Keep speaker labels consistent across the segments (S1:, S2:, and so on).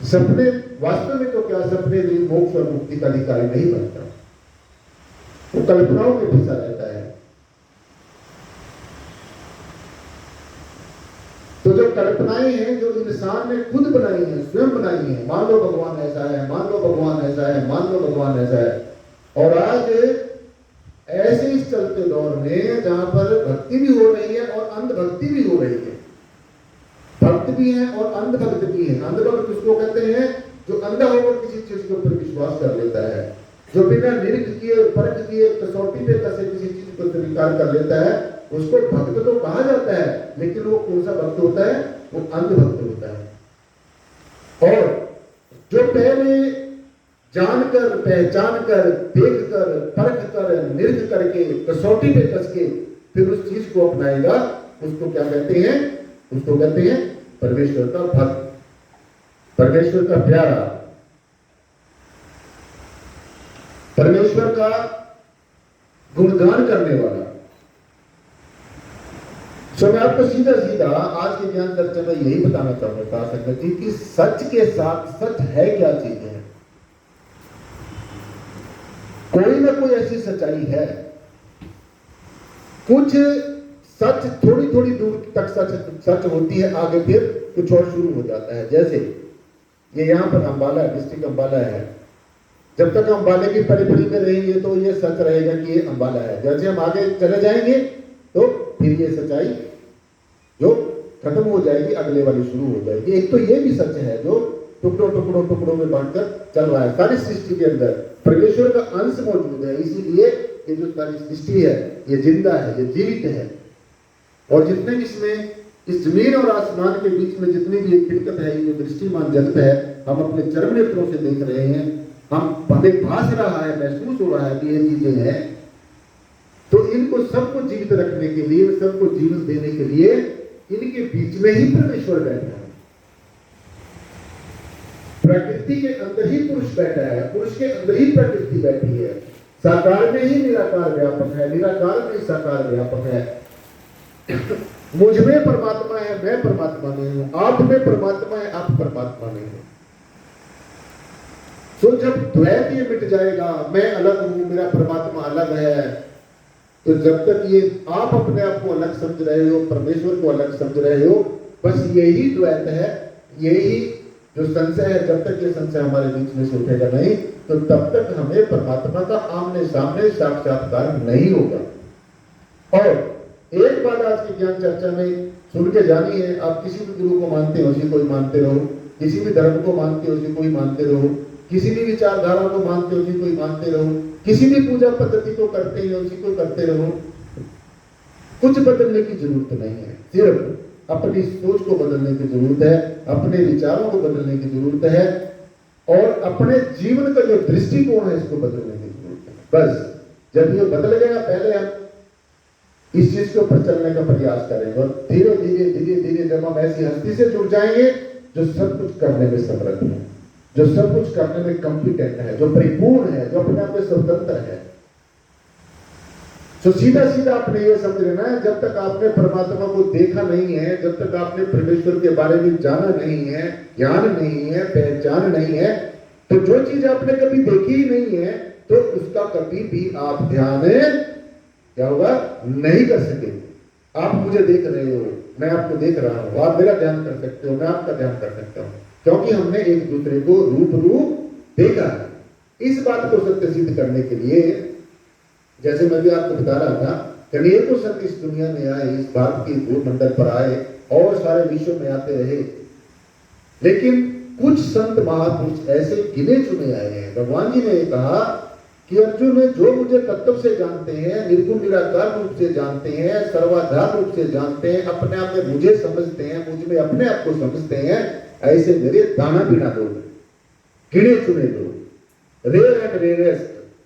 S1: सपने वास्तव में तो क्या, सपने भी मोक्ष और मुक्ति का अधिकारी नहीं बनता, वो कल्पनाओं में फंसा रहता है। तो जो कल्पनाएं हैं जो इंसान ने खुद बनाई हैं, स्वयं बनाई हैं, मान लो भगवान ऐसा है, मान लो भगवान ऐसा है, मान लो भगवान ऐसा है, और आज ऐसे इस चलते दौर में जहां पर भक्ति भी हो रही है और अंधभक्ति भी हो रही है, भक्त भी हैं और अंधभक्त भी हैं। अंधभक्त उसको कहते हैं जो अंधा होकर किसी चीज के ऊपर विश्वास कर लेता है, जो बिना निरीख किए, परख किए, कसौटी पे कसे किसी चीज को स्वीकार कर लेता है, उसको भक्त तो कहा जाता है, लेकिन वो कौन सा भक्त होता है? वो अंधभक्त होता है। और जो पहले जानकर, पहचान कर, देख कर, परख कर, निरीख करके, कसौटी पे कस के फिर उस चीज को अपनाएगा, उसको क्या कहते हैं? उसको कहते हैं परमेश्वर का भक्त, परमेश्वर का प्यारा, परमेश्वर का गुणगान करने वाला। तो मैं आपको सीधा सीधा आज के ज्ञान चर्चा में यही बताना चाहूंगा संगत जी कि सच के साथ सच है क्या चीज है। कोई ना कोई ऐसी सच्चाई है, कुछ सच थोड़ी थोड़ी दूर तक सच होती है, आगे फिर कुछ और शुरू हो जाता है। जैसे ये यहाँ पर अंबाला, डिस्ट्रिक्ट अंबाला है, जब तक हम अंबाले की परिधि में रहेंगे तो ये सच रहेगा कि ये अंबाला है। जैसे हम आगे चले जाएंगे तो फिर ये सच्चाई जो खत्म हो जाएगी, अगले वाली शुरू हो जाएगी। एक तो ये भी सच है जो टुकड़ों टुकड़ों टुकड़ों में बांटकर चल रहा है। सारी सृष्टि के अंदर परमेश्वर का अंश मौजूद है, इसीलिए ये जो सारी सृष्टि है ये जिंदा है, ये जीवित है। और जितने इसमें इस जमीन और आसमान के बीच में जितनी भी खिड़कत है, ये दृष्टिमान जगत है, हम अपने चरम नेत्रों से देख रहे हैं, हमें भास रहा है, महसूस हो रहा है कि ये चीजें हैं। तो इनको सबको जीवित रखने के लिए, सबको जीवन देने के लिए इनके बीच में ही परमेश्वर बैठा है। प्रकृति के अंदर ही पुरुष बैठा है, पुरुष के अंदर ही प्रकृति बैठी है। साकार में ही निराकार व्यापक है, निराकार में साकार व्यापक है। मुझ में परमात्मा है, मैं परमात्मा में हूं, आप में परमात्मा है, आप परमात्मा में हो। तो जब द्वैत ये मिट जाएगा, मैं अलग हूं, मेरा परमात्मा अलग है, तो जब तक ये आप अपने आप को अलग समझ रहे हो, परमेश्वर को अलग समझ रहे हो, बस यही द्वैत है, यही जो संशय है। जब तक ये संशय हमारे बीच में से उठेगा नहीं, तो तब तक हमें परमात्मा का आमने सामने साक्षात्कार नहीं होगा। और एक बात आज की ज्ञान चर्चा में सुन के जानी है, आप किसी भी गुरु को मानते हो उसी को ही मानते रहो, किसी भी धर्म को मानते हो उसी को ही मानते रहो, किसी भी विचारधारा को मानते हो उसी को ही मानते रहो, किसी भी पूजा पद्धति को करते हो उसी को करते रहो। कुछ बदलने की जरूरत नहीं है, सिर्फ अपनी सोच को बदलने की जरूरत है, अपने विचारों को बदलने की जरूरत है, और अपने जीवन का जो दृष्टिकोण है इसको बदलने की जरूरत है। बस जब ये बदल गया, पहले हम इस चीज के ऊपर चलने का प्रयास करेंगे, और धीरे धीरे धीरे धीरे जब हम ऐसी हस्ती से जुड़ जाएंगे जो सब कुछ करने में समर्थ है, जो सब कुछ करने में कॉम्पिटेंट है, जो परिपूर्ण है, जो अपने आप में स्वतंत्र है। तो सीधा सीधा आपने ये समझ लेना है, जब तक आपने परमात्मा को देखा नहीं है, जब तक आपने परमेश्वर के बारे में जाना नहीं है, ज्ञान नहीं है, पहचान नहीं है, तो जो चीज आपने कभी देखी ही नहीं है, तो उसका कभी भी आप ध्यान क्या होगा नहीं कर सकेंगे। आप मुझे देख रहे हो, मैं आपको देख रहा हूं, आप मेरा ध्यान कर सकते हो, मैं आपका ध्यान कर सकता हूं, क्योंकि हमने एक दूसरे को रूप देखा है। इस बात को सत्य सिद्ध करने के लिए, जैसे मैं भी आपको बता रहा था, अनेकों संत इस दुनिया में आए, इस बात की भूमंडल पर आए और सारे विश्व में आते रहे, लेकिन कुछ संत महापुरुष ऐसे गिने चुने आए हैं। भगवान जी ने कहा कि अर्जुन, जो मुझे तत्व से जानते हैं, निर्गुण निराकार रूप से जानते हैं, सर्वाधार रूप से जानते हैं, अपने आप में मुझे समझते हैं, मुझ में अपने आप को समझते हैं, ऐसे मेरे दाना बिना लोग, गिने चुने लोग, रेयर एंड रेयरेस्ट,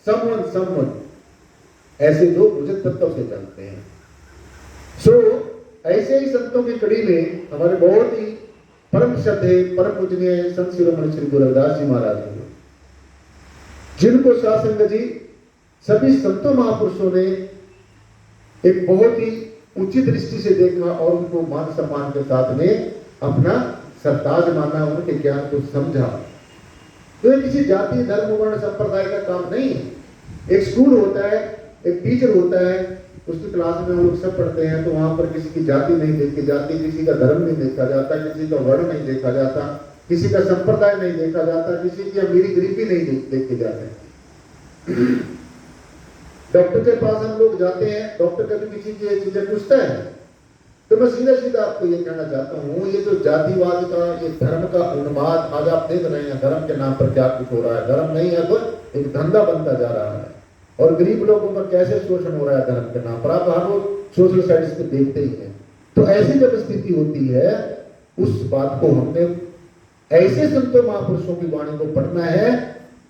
S1: समवन, ऐसे लोग मुझे तत्व से जानते हैं। ऐसे ही संतों की कड़ी में हमारे बहुत ही परम श्रद्धेय, परम पूजनीय संत शिरोमणि श्री गुरु रविदास जी महाराज हैं, जिनको साधु जी सभी संतों महापुरुषों ने एक बहुत ही उचित दृष्टि से देखा और उनको मान सम्मान के साथ में अपना सरताज माना, उनके ज्ञान को समझा। तो ये किसी जाति धर्म वर्ण संप्रदाय का काम नहीं है। एक स्कूल होता है, एक टीचर होता है, उसकी क्लास में हम लोग सब पढ़ते हैं, तो वहां पर किसी की जाति नहीं देखी जाती, किसी का धर्म नहीं देखा जाता, किसी का वर्ण नहीं देखा जाता, किसी का संप्रदाय नहीं देखा जाता, किसी की अमीरी गरीबी नहीं देखे जाते। डॉक्टर के पास हम लोग जाते हैं, डॉक्टर कभी किसी की ये चीजें पूछता है? तो मैं सीधा सीधा आपको ये कहना चाहता हूँ, ये जो जातिवाद का, ये धर्म का उन्माद आज आप देख रहे हैं, धर्म के नाम पर क्या कुछ हो रहा है। धर्म नहीं है, तो एक धंधा बनता जा रहा है, और गरीब लोगों का कैसे शोषण हो रहा है धर्म के नाम पर। आप हम लोग सोशल साइट्स पे देखते ही हैं। तो ऐसी जब स्थिति होती है, उस बात को हमने ऐसे संतों महापुरुषों की वाणी को पढ़ना है,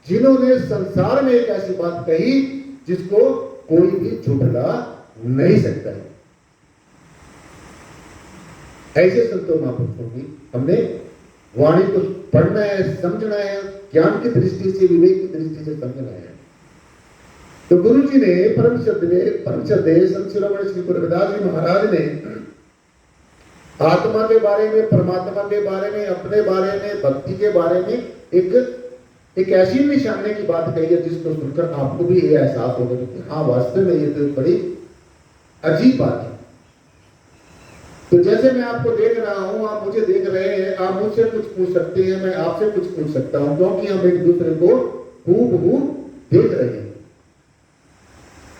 S1: जिन्होंने संसार में एक ऐसी बात कही जिसको कोई भी झुठला नहीं सकता है। ऐसे संतों महापुरुषों की हमने वाणी को पढ़ना है, समझना है, ज्ञान की दृष्टि से, विवेक की दृष्टि से समझना है। तो गुरु जी ने परम श्रद्धेय संत शिरोमणि श्री गुरु रविदास जी महाराज ने आत्मा के बारे में, परमात्मा के बारे में, अपने बारे में, भक्ति के बारे में एक ऐसी निशाने की बात कही है जिसको सुनकर आपको भी ये एहसास होगा कि हाँ, वास्तव में ये तो बड़ी अजीब बात है। तो जैसे मैं आपको देख रहा हूं, आप मुझे देख रहे हैं, आप मुझसे कुछ पूछ सकते हैं, मैं आपसे कुछ पूछ सकता हूं, क्योंकि हम एक दूसरे को हूबहू देख रहे हैं।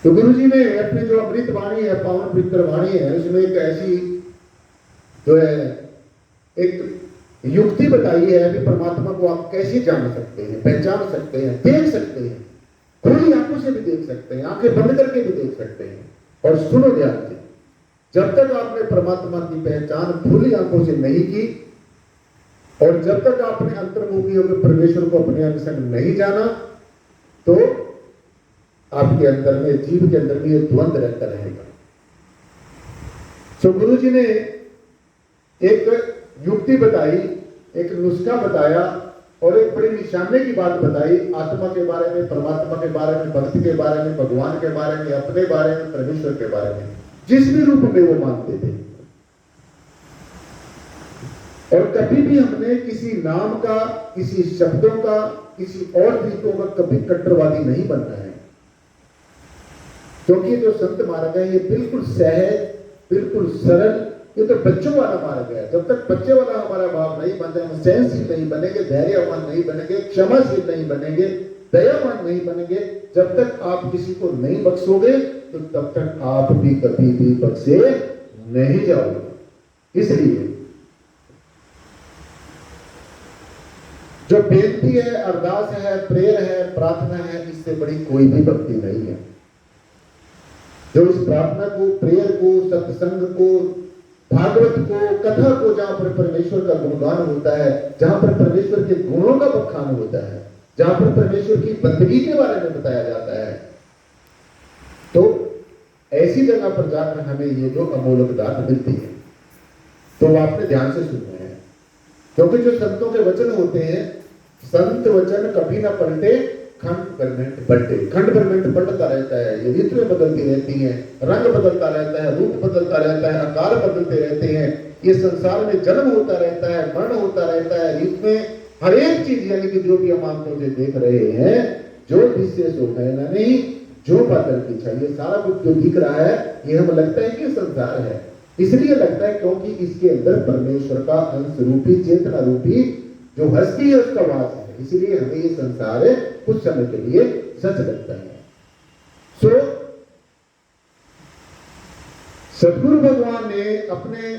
S1: तो गुरु जी ने अपनी जो अमृत वाणी है, पावन पवित्र वाणी है, उसमें एक ऐसी जो है एक युक्ति बताई है कि परमात्मा को आप कैसे जान सकते हैं, पहचान सकते हैं, देख सकते हैं, खुली आंखों से भी देख सकते हैं, आंखें बंद करके भी देख सकते हैं। और सुनो ध्यान से, जब तक आपने परमात्मा की पहचान खुली आंखों से नहीं की, और जब तक आपने अंतर्मुखी होकर परमेश्वर को अपने अंग संग नहीं जाना, तो आपके अंदर में, जीव के अंदर में ये द्वंद रहता रहेगा। तो गुरु जी ने एक युक्ति बताई, एक नुस्खा बताया, और एक बड़ी निशाने की बात बताई, आत्मा के बारे में, परमात्मा के बारे में, भक्ति के बारे में, भगवान के बारे में, अपने बारे में, परमेश्वर के बारे में, जिस भी रूप में वो मानते थे। और कभी भी हमने किसी नाम का, किसी शब्दों का, किसी और तरीकों का कभी कट्टरवादी नहीं बनना है, क्योंकि जो संत मार्ग है ये बिल्कुल सहज, बिल्कुल सरल, ये तो बच्चों वाला मार्ग है। जब तक बच्चे वाला हमारा भाव नहीं बन जाए, हम सहनशील नहीं बनेंगे, धैर्यवान नहीं बनेंगे, क्षमाशील नहीं बनेंगे, दयावान नहीं बनेंगे, जब तक आप किसी को नहीं बख्शोगे, तो तब तक आप भी कभी भी बख्शे नहीं जाओगे। इसलिए जो बेनती है, अरदास है, प्रेयर है, प्रार्थना है, इससे बड़ी कोई भी भक्ति नहीं है। जो इस प्रार्थना को, प्रेयर को, सत्संग को, भागवत को, कथा को, जहां पर परमेश्वर का गुणगान होता है, जहां पर परमेश्वर के गुणों का बखान होता है, जहां पर परमेश्वर की बंदगी के बारे में बताया जाता है, तो ऐसी जगह पर जाकर हमें ये जो अमोलक दात मिलती है, तो आपने ध्यान से सुनना है। क्योंकि जो संतों के वचन होते हैं, संत वचन कभी ना पलटे, खंड परमेंट पलटे। खंड परमेंट पलटता रहता है, ये ऋतुएं बदलती रहती हैं, रंग बदलता रहता है, रूप बदलता रहता है, आकार बदलते रहते हैं, ये संसार में जन्म होता रहता है, मरण होता रहता है, इसमें हर एक चीज, यानी कि जो भी हम आंखों से देख रहे हैं, जो विशेष हो है ना, नहीं जो बादल की चाहिए, सारा कुछ जो दिख रहा है, ये हमें लगता है कि संसार है। इसलिए लगता है क्योंकि इसके अंदर परमेश्वर का अंश रूपी, चेतना रूपी जो हस्ती है, उसका वास है। इसलिए हमें ये संसार कुछ समय के लिए सच लगता है। सदगुरु भगवान ने अपने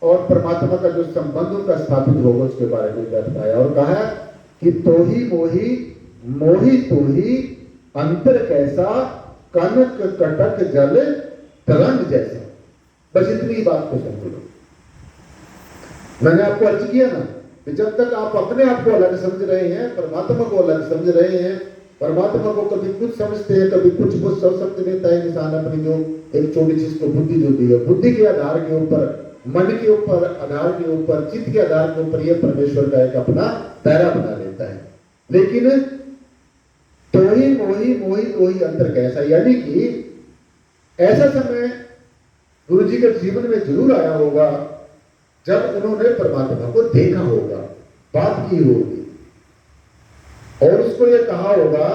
S1: और परमात्मा का जो संबंध उनका स्थापित होगा उसके बारे में बताया, और कहा कि तो ही मोही, मोही तो ही, अंतर कैसा, कनक कटक जल तरंग जैसा। बस इतनी बात को समझ लो। मैंने आपको अर्ज किया ना कि जब तक आप अपने आप को अलग समझ रहे हैं, परमात्मा को अलग समझ रहे हैं, परमात्मा को कभी कुछ समझते हैं, कभी कुछ सब समझ लेता है इंसान अपनी जो एक छोटी चीज को बुद्धि जो दी है, बुद्धि के आधार के ऊपर, मन के ऊपर, आधार के ऊपर, चित्त के आधार के ऊपर यह परमेश्वर का एक अपना दायरा बना लेता है। लेकिन तो ही मोही, मोही तो ही अंतर कैसा, यानी कि ऐसा समय गुरु जी के जीवन में जरूर आया होगा जब उन्होंने परमात्मा को देखा होगा, बात की होगी और उसको ये कहा होगा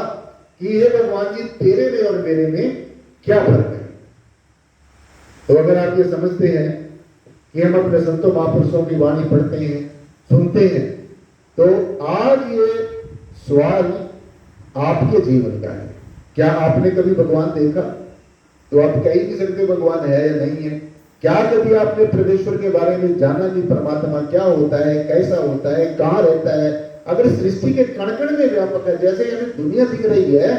S1: कि हे भगवान जी, तेरे में और मेरे में क्या फर्क है। तो अगर आप ये समझते हैं कि हम अपने संतों महापुरुषों की वाणी पढ़ते हैं, सुनते हैं, तो आज ये सवाल आपके जीवन का है। क्या आपने कभी भगवान देखा? तो आप कह ही नहीं सकते भगवान है या नहीं है। क्या कभी आपने परमेश्वर के बारे में जाना कि परमात्मा क्या होता है, कैसा होता है, कहाँ रहता है? अगर सृष्टि के कण कण में व्यापक है, जैसे हमें दुनिया दिख रही है,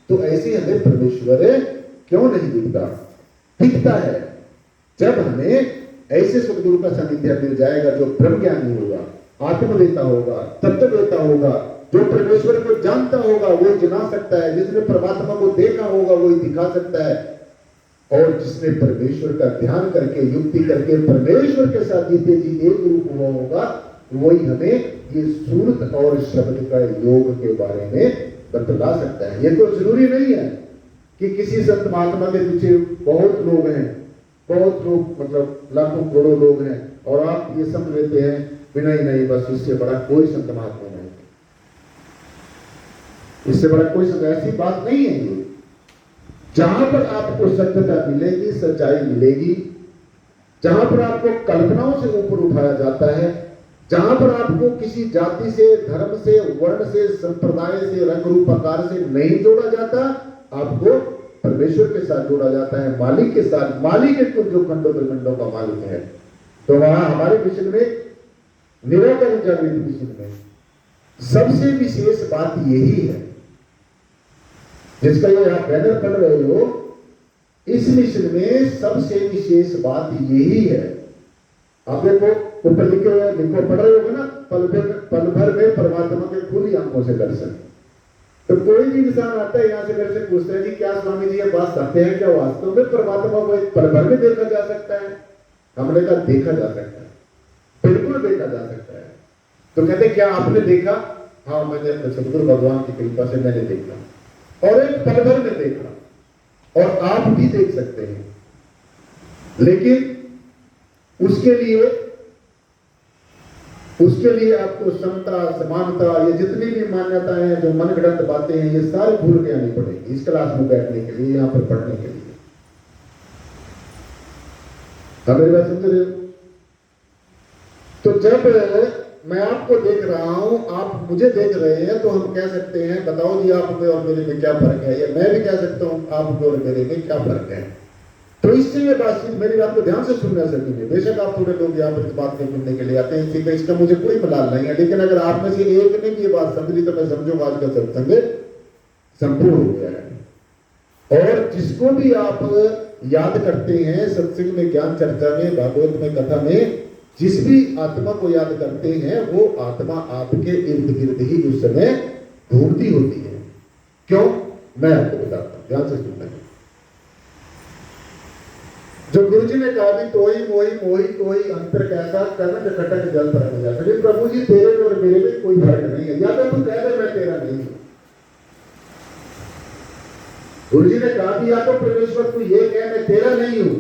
S1: तो ऐसे हमें परमेश्वर क्यों नहीं दिखता? दिखता है। जब हमें ऐसे सदगुरु का सानिध्य मिल जाएगा जो ब्रह्म ज्ञानी होगा, आत्मवेता होगा, तत्ववेता होगा, जो परमेश्वर को जानता होगा वो जना सकता है, जिसने परमात्मा को देखा होगा वही दिखा सकता है, और जिसने परमेश्वर का ध्यान करके, युक्ति करके परमेश्वर के साथ जीते जी एक रूप हुआ होगा, वही हमें ये सूरत और शब्द का योग के बारे में बतला सकता है। ये तो जरूरी नहीं है कि किसी संत महात्मा के पीछे बहुत लोग हैं, बहुत लोग मतलब लाखों करोड़ों लोग हैं, और आप ये समझ लेते हैं बिना ही नहीं, बस इससे बड़ा कोई संत महात्मा नहीं, इससे बड़ा कोई संत, ऐसी बात नहीं है ये। जहां पर आपको सत्यता मिलेगी, सच्चाई मिलेगी, जहां पर आपको कल्पनाओं से ऊपर उठाया जाता है, जहां पर आपको किसी जाति से, धर्म से, वर्ण से, संप्रदाय से, रंग रूप आकार से नहीं जोड़ा जाता, आपको परमेश्वर के साथ जोड़ा जाता है, मालिक के साथ। मालिक है जो खंडों ब्रह्मांडों का मालिक है। तो वहां हमारे मिशन में, निराकर जागृति मिशन में सबसे विशेष बात यही है, जिसका ये आप बैनर पढ़ रहे हो, इस मिशन में सबसे विशेष बात यही है। आप देखो ऊपर लिखे हुए, लिखो पढ़ रहे हो ना, पल भर में परमात्मा के खुली आंखों से दर्शन। तो कोई भी इंसान आता है यहाँ से घर से पूछता है कि क्या स्वामी जी ये बात सत्य है, क्या वास्तव में परमात्मा को एक पल भर में देखा जा सकता है? हमने कहा देखा जा सकता है, बिल्कुल देखा जा सकता है। तो कहते क्या आपने देखा? हाँ, मैंने सदगुरु भगवान की कृपा से मैंने देखा, और एक पल भर में देखा, और आप भी देख सकते हैं। लेकिन उसके लिए आपको समता, समानता, ये जितनी भी मान्यताएं हैं, जो मनगढ़ंत बातें हैं, ये सारी भूल के आनी पड़ेगी इस क्लास में बैठने के लिए, यहाँ पर पढ़ने के लिए। अब मेरी बात समझ रहे हो? तो जब मैं आपको देख रहा हूं, आप मुझे देख रहे हैं, तो हम कह सकते हैं बताओ जी आप में और मेरे में क्या फर्क है, या मैं भी कह सकता हूं आप में और मेरे में क्या फर्क है। तो इससे ये बातचीत, मेरी बात को ध्यान से सुनना सकेंगे। बेशक आप थोड़े लोग यहाँ पर इस बात को सुनने के लिए आते हैं, इसी का इसका मुझे कोई मलाल नहीं है, लेकिन अगर आप में से एक ने भी ये बात समझ ली तो मैं समझूंगा आज का सत्संग संपूर्ण हो गया है। और जिसको भी आप याद करते हैं सत्संग में, ज्ञान चर्चा में, भागवत में, कथा में, जिस भी आत्मा को याद करते हैं, वो आत्मा आपके इर्द गिर्द ही उस समय घूमती होती है। क्यों? मैं आपको बताता हूं, ध्यान से सुनना है। जो गुरु जी ने कहा भी तोही मोही मोही तोही अंतर कैसा कनक खटक जल पर जा सके। प्रभु जी तेरे और मेरे में कोई फर्क नहीं है, या तो तू कह दे मैं तेरा नहीं हूं। गुरु जी ने कहा भी या तो परमेश्वर तू ये कह मैं तेरा नहीं हूं,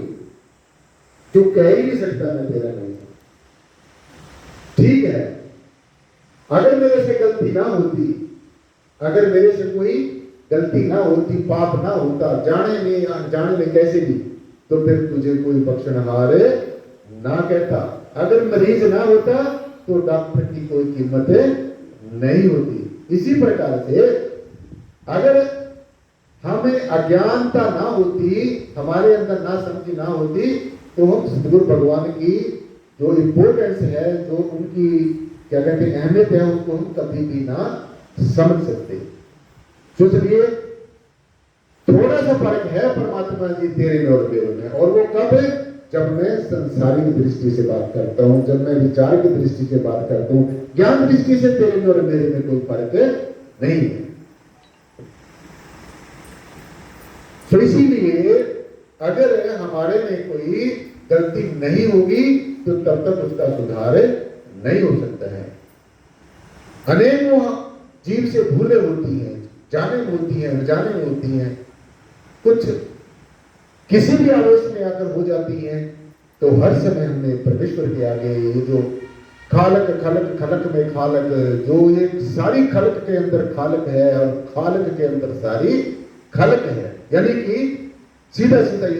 S1: तू कह ही नहीं सकता मैं तेरा नहीं हूं। ठीक है, अगर मेरे से गलती ना होती, अगर मेरे से कोई गलती ना होती, पाप ना होता, जाने में अनजाने में कैसे भी, तो फिर तुझे कोई बख्शनहार ना कहता। अगर मरीज ना होता तो डॉक्टर की कोई कीमत नहीं होती। इसी प्रकार से अगर हमें अज्ञानता ना होती, हमारे अंदर ना समझी ना होती, तो हम सदगुरु भगवान की जो इंपोर्टेंस है, जो उनकी क्या कहते हैं अहमियत है, उसको हम कभी भी ना समझ सकते। तो चलिए थोड़ा सा फर्क है परमात्मा जी तेरे में और मेरे में, और वो कब है? जब मैं संसारिक दृष्टि से बात करता हूं, जब मैं विचार की दृष्टि से बात करता हूं। ज्ञान दृष्टि से तेरे में और मेरे में कोई फर्क नहीं है। तो इसीलिए अगर हमारे में कोई गलती नहीं होगी तो तब तक उसका सुधार नहीं हो सकता है। अनेकों जीव से भूलें होती हैं, जाने में होती हैं, अनजाने में होती हैं, कुछ किसी भी आवेश में आकर हो जाती हैं, तो हर समय हमने परमेश्वर के आगे ये जो खालक खलक खलक में खालक, जो एक सारी खलक के अंदर खालक है और खालक के अंदर सारी खलक है, यानी कि सीधा सीधा